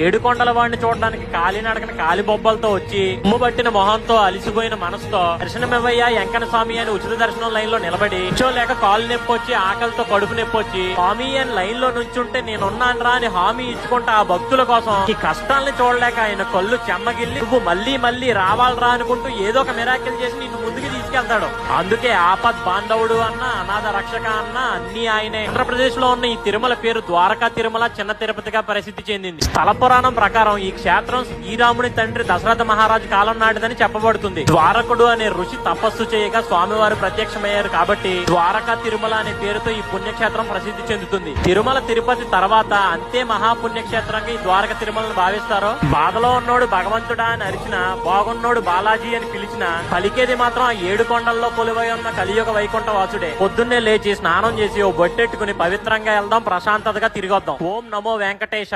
ఏడు కొండల వాడిని చూడడానికి కాలినడకన కాలి బొబ్బలతో వచ్చి ఉమ్ము పట్టిన మొహంతో అలిసిపోయిన మనసుతో దర్శనమివ్వయ్యా వెంకన్న స్వామి అని ఉచిత దర్శనం లైన్ లో నిలబడి లేక కాలు నొప్పి వచ్చి ఆకలితో కడుపు నొప్పి వచ్చి స్వామి అని లైన్ లో నుంచుంటే నేనున్నాను రా అని హామీ ఇచ్చుకుంటా ఆ భక్తుల కోసం ఈ కష్టాల్ని చూడలేక ఆయన కళ్ళు చెమ్మగిల్లి నువ్వు మళ్ళీ రావాలరా అనుకుంటూ ఏదో ఒక మిరాకిల్ చేసి నిన్ను ముందుకు తీసుకెళ్తాడు. అందుకే ఆపద్ బాంధవుడు అన్న అనాథ రక్షక అన్న అన్ని ఆయనే. ఆంధ్రప్రదేశ్ లో ఉన్న ఈ తిరుమల పేరు ద్వారకా తిరుమల చిన్న తిరుపతిగా ప్రసిద్ధి చెందింది. స్థల పురాణం ప్రకారం ఈ క్షేత్రం శ్రీరాముని తండ్రి దశరథ మహారాజు కాలం నాటిదని చెప్పబడుతుంది. ద్వారకుడు అనే ఋషి తపస్సు చేయగా స్వామివారు ప్రత్యక్షమయ్యారు కాబట్టి ద్వారకా తిరుమల అనే పేరుతో ఈ పుణ్యక్షేత్రం ప్రసిద్ధి చెందుతుంది. తిరుమల తిరుపతి తర్వాత అంతే మహాపుణ్యక్షేత్రంగా ఈ ద్వారక తిరుమలను భావిస్తారు. బాధలో ఉన్నోడు భగవంతుడా అని అరిచిన, బాగున్నోడు బాలాజీ అని పిలిచిన, పలికేది మాత్రం ఆ ఏడు కొండల్లో కొలువై ఉన్న కలియుగ వైకుంఠ వాసుడే. పొద్దున్నే లేచి స్నానం చేసి ఓ బొట్టెట్టుకుని పవిత్రంగా వెళ్దాం, ప్రశాంతతగా తిరిగొద్దాం. ఓం నమో వెంకటేశ.